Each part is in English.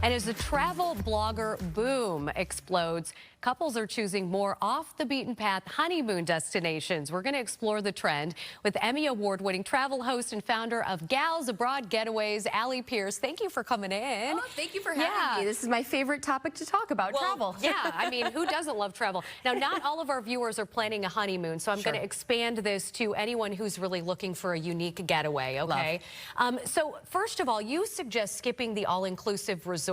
And as the travel blogger boom explodes, couples are choosing more off-the-beaten-path honeymoon destinations. We're going to explore the trend with Emmy award-winning travel host and founder of Gals Abroad Getaways, Alle Pierce. Thank you for coming in. Oh, thank you for having me. This is my favorite topic to talk about, travel. Yeah, I mean, who doesn't love travel? Now, not all of our viewers are planning a honeymoon, so I'm going to expand this to anyone who's really looking for a unique getaway, okay? So, first of all, you suggest skipping the all-inclusive resort.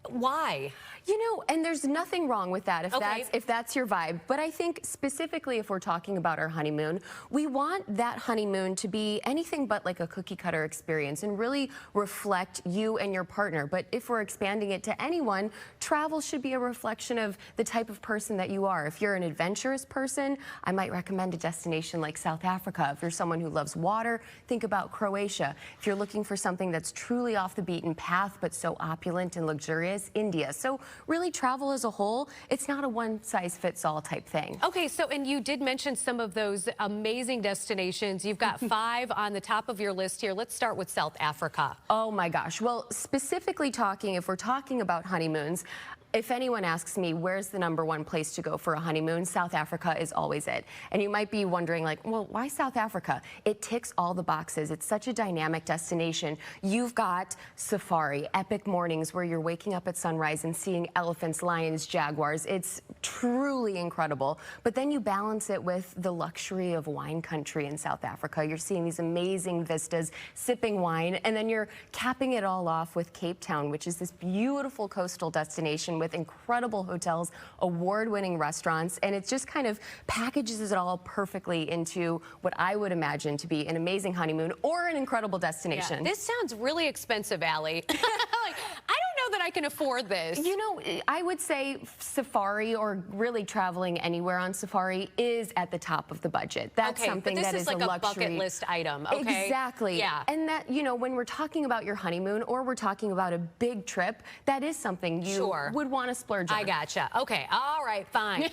Why? You know, and there's nothing wrong with that if that's your vibe. But I think specifically if we're talking about our honeymoon, we want that honeymoon to be anything but like a cookie cutter experience and really reflect you and your partner. But if we're expanding it to anyone, travel should be a reflection of the type of person that you are. If you're an adventurous person, I might recommend a destination like South Africa. If you're someone who loves water, think about Croatia. If you're looking for something that's truly off the beaten path but so opulent and luxurious, India. So really, travel as a whole, it's not a one-size-fits-all type thing. Okay, so, and you did mention some of those amazing destinations. You've got 5 on the top of your list here. Let's start with South Africa. Oh my gosh. Well, specifically talking, if we're talking about honeymoons, if anyone asks me where's the #1 place to go for a honeymoon, South Africa is always it. And you might be wondering, like, well, why South Africa? It ticks all the boxes. It's such a dynamic destination. You've got safari, epic mornings where you're waking up at sunrise and seeing elephants, lions, jaguars. It's truly incredible. But then you balance it with the luxury of wine country in South Africa. You're seeing these amazing vistas, sipping wine, and then you're capping it all off with Cape Town, which is this beautiful coastal destination with incredible hotels, award-winning restaurants, and it just kind of packages it all perfectly into what I would imagine to be an amazing honeymoon or an incredible destination. Yeah, this sounds really expensive, Alle. Like, I don't know that I can afford this. You know, I would say safari or really traveling anywhere on safari is at the top of the budget. That's something that is like a a luxury bucket list item, okay? Exactly. Yeah. And that, you know, when we're talking about your honeymoon or we're talking about a big trip, that is something you would want to splurge on. I gotcha. Okay. All right. Fine.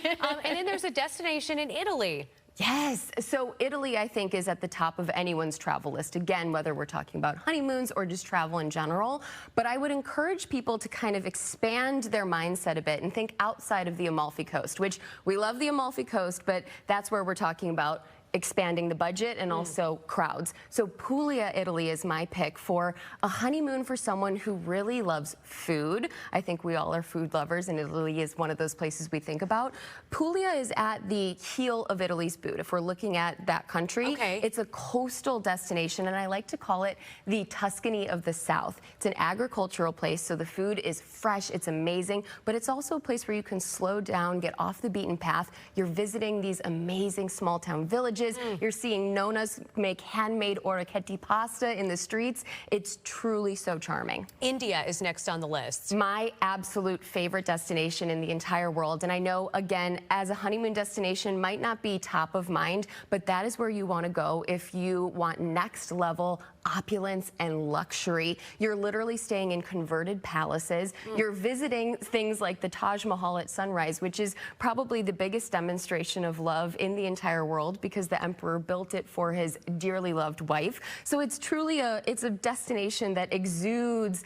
And then there's a destination in Italy. Yes. So Italy, I think, is at the top of anyone's travel list. Again, whether we're talking about honeymoons or just travel in general. But I would encourage people to kind of expand their mindset a bit and think outside of the Amalfi Coast, which we love the Amalfi Coast, but that's where we're talking about expanding the budget and also crowds. So Puglia, Italy is my pick for a honeymoon for someone who really loves food. I think we all are food lovers, and Italy is one of those places we think about. Puglia is at the heel of Italy's boot. If we're looking at that country, it's a coastal destination, and I like to call it the Tuscany of the South. It's an agricultural place, so the food is fresh, it's amazing, but it's also a place where you can slow down, get off the beaten path. You're visiting these amazing small town villages. You're seeing nonas make handmade orecchiette pasta in the streets. It's truly so charming. India is next on the list. My absolute favorite destination in the entire world. And I know, again, as a honeymoon destination might not be top of mind, but that is where you want to go if you want next level opulence and luxury. You're literally staying in converted palaces. You're visiting things like the Taj Mahal at sunrise, which is probably the biggest demonstration of love in the entire world because the emperor built it for his dearly loved wife. So it's truly it's a destination that exudes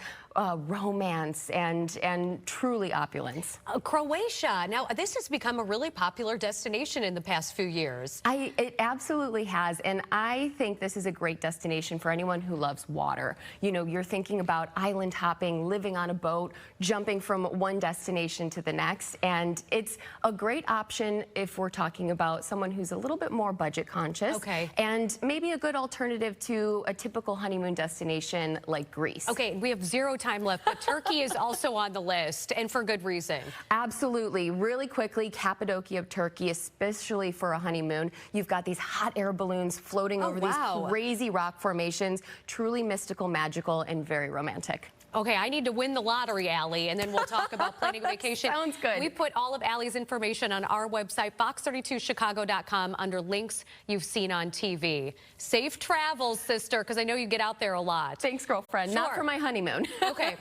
romance and truly opulence. Croatia. Now, this has become a really popular destination in the past few years. It absolutely has, and I think this is a great destination for anyone who loves water. You know, you're thinking about island hopping, living on a boat, jumping from one destination to the next, and it's a great option if we're talking about someone who's a little bit more budget conscious. And maybe a good alternative to a typical honeymoon destination like Greece. Okay, we have 0 time left, but Turkey is also on the list, and for good reason. Absolutely. Really quickly, Cappadocia of Turkey, especially for a honeymoon. You've got these hot air balloons floating over these crazy rock formations. Truly mystical, magical, and very romantic. Okay, I need to win the lottery, Alle, and then we'll talk about planning a vacation. Sounds good. We put all of Alle's information on our website, fox32chicago.com, under links you've seen on TV. Safe travels, sister, because I know you get out there a lot. Thanks, girlfriend. Not for my honeymoon. Okay.